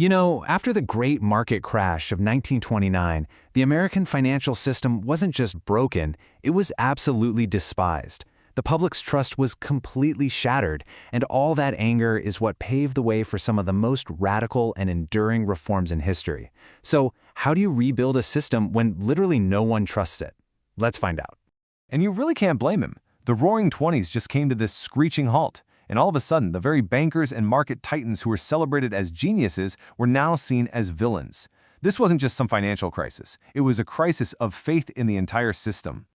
After the great market crash of 1929, the American financial system wasn't just broken, it was absolutely despised. The public's trust was completely shattered, and all that anger is what paved the way for some of the most radical and enduring reforms in history. So, how do you rebuild a system when literally no one trusts it? Let's find out. And you really can't blame him. The Roaring Twenties just came to this screeching halt, and all of a sudden, the very bankers and market titans who were celebrated as geniuses were now seen as villains. This wasn't just some financial crisis. It was a crisis of faith in the entire system.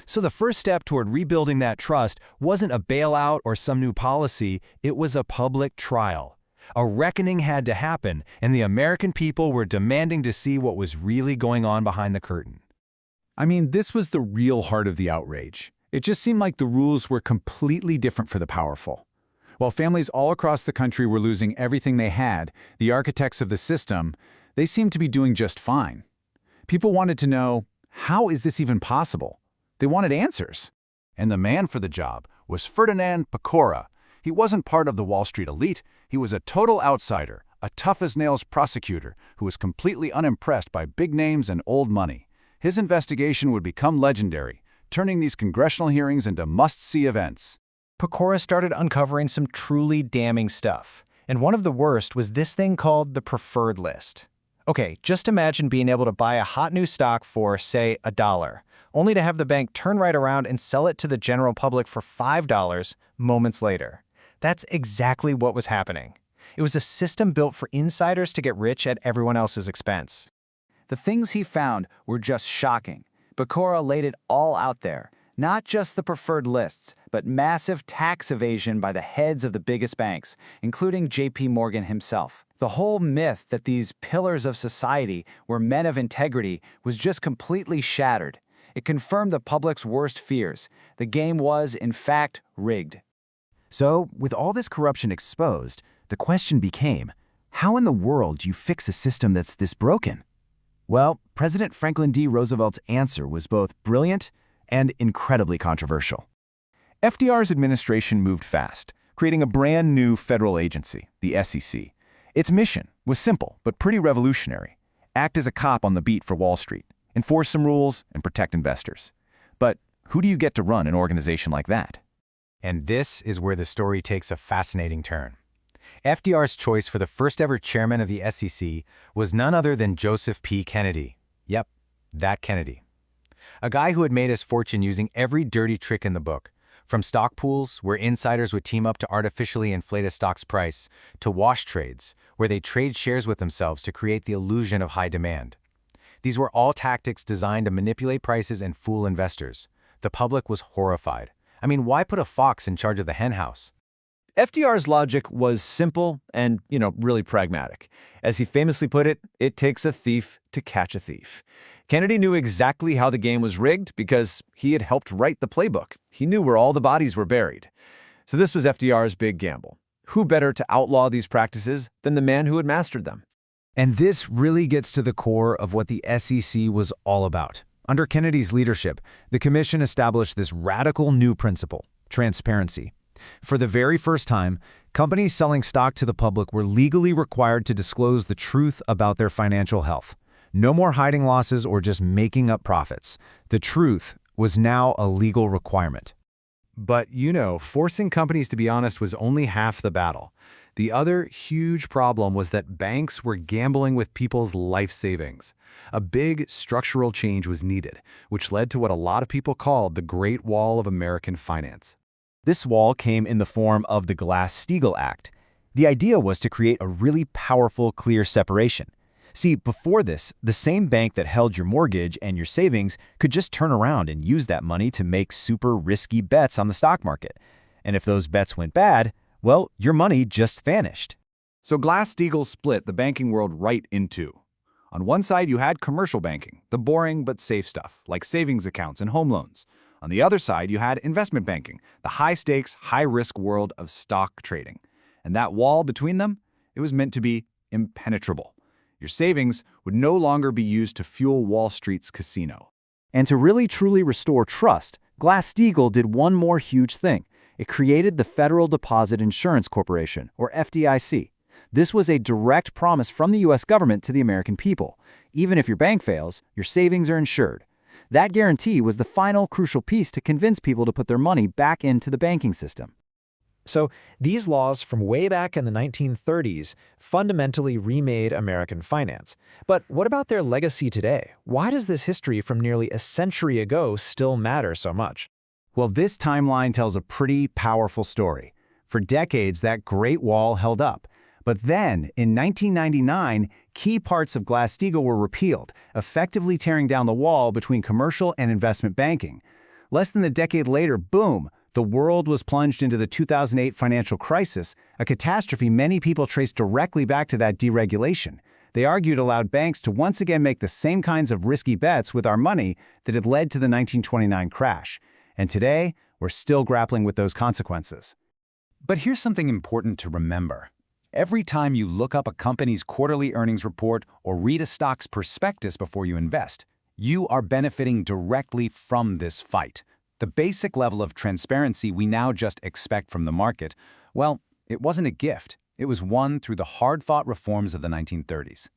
So the first step toward rebuilding that trust wasn't a bailout or some new policy, it was a public trial. A reckoning had to happen, and the American people were demanding to see what was really going on behind the curtain. I mean, this was the real heart of the outrage. It just seemed like the rules were completely different for the powerful. While families all across the country were losing everything they had, the architects of the system, they seemed to be doing just fine. People wanted to know, how is this even possible? They wanted answers. And the man for the job was Ferdinand Pecora. He wasn't part of the Wall Street elite. He was a total outsider, a tough-as-nails prosecutor who was completely unimpressed by big names and old money. His investigation would become legendary, turning these congressional hearings into must-see events. Pecora started uncovering some truly damning stuff, and one of the worst was this thing called the preferred list. Okay, just imagine being able to buy a hot new stock for, say, $1, only to have the bank turn right around and sell it to the general public for $5 moments later. That's exactly what was happening. It was a system built for insiders to get rich at everyone else's expense. The things he found were just shocking. Pecora laid it all out there. Not just the preferred lists, but massive tax evasion by the heads of the biggest banks, including J.P. Morgan himself. The whole myth that these pillars of society were men of integrity was just completely shattered. It confirmed the public's worst fears. The game was, in fact, rigged. So, with all this corruption exposed, the question became, how in the world do you fix a system that's this broken? Well, President Franklin D. Roosevelt's answer was both brilliant and incredibly controversial. FDR's administration moved fast, creating a brand new federal agency, the SEC. Its mission was simple but pretty revolutionary: act as a cop on the beat for Wall Street, enforce some rules, and protect investors. But who do you get to run an organization like that? And this is where the story takes a fascinating turn. FDR's choice for the first ever chairman of the SEC was none other than Joseph P. Kennedy. Yep, that Kennedy. A guy who had made his fortune using every dirty trick in the book, from stock pools, where insiders would team up to artificially inflate a stock's price, to wash trades, where they trade shares with themselves to create the illusion of high demand. These were all tactics designed to manipulate prices and fool investors. The public was horrified. I mean, why put a fox in charge of the henhouse? FDR's logic was simple and, really pragmatic. As he famously put it, it takes a thief to catch a thief. Kennedy knew exactly how the game was rigged because he had helped write the playbook. He knew where all the bodies were buried. So this was FDR's big gamble. Who better to outlaw these practices than the man who had mastered them? And this really gets to the core of what the SEC was all about. Under Kennedy's leadership, the commission established this radical new principle: transparency. For the very first time, companies selling stock to the public were legally required to disclose the truth about their financial health. No more hiding losses or just making up profits. The truth was now a legal requirement. But, forcing companies to be honest was only half the battle. The other huge problem was that banks were gambling with people's life savings. A big structural change was needed, which led to what a lot of people called the Great Wall of American Finance. This wall came in the form of the Glass-Steagall Act. The idea was to create a really powerful, clear separation. See, before this, the same bank that held your mortgage and your savings could just turn around and use that money to make super risky bets on the stock market. And if those bets went bad, well, your money just vanished. So Glass-Steagall split the banking world right in two. On one side, you had commercial banking, the boring but safe stuff, like savings accounts and home loans. On the other side, you had investment banking, the high-stakes, high-risk world of stock trading. And that wall between them, it was meant to be impenetrable. Your savings would no longer be used to fuel Wall Street's casino. And to really truly restore trust, Glass-Steagall did one more huge thing. It created the Federal Deposit Insurance Corporation, or FDIC. This was a direct promise from the U.S. government to the American people. Even if your bank fails, your savings are insured. That guarantee was the final crucial piece to convince people to put their money back into the banking system. So these laws from way back in the 1930s fundamentally remade American finance. But what about their legacy today? Why does this history from nearly a century ago still matter so much? Well, this timeline tells a pretty powerful story. For decades, that Great Wall held up. But then, in 1999, key parts of Glass-Steagall were repealed, effectively tearing down the wall between commercial and investment banking. Less than a decade later, boom, the world was plunged into the 2008 financial crisis, a catastrophe many people traced directly back to that deregulation. They argued allowed banks to once again make the same kinds of risky bets with our money that had led to the 1929 crash. And today, we're still grappling with those consequences. But here's something important to remember. Every time you look up a company's quarterly earnings report or read a stock's prospectus before you invest, you are benefiting directly from this fight. The basic level of transparency we now just expect from the market, well, it wasn't a gift. It was won through the hard-fought reforms of the 1930s.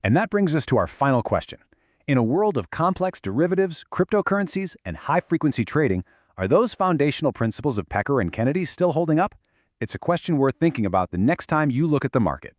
And that brings us to our final question. In a world of complex derivatives, cryptocurrencies, and high-frequency trading, are those foundational principles of Pecker and Kennedy still holding up? It's a question worth thinking about the next time you look at the market.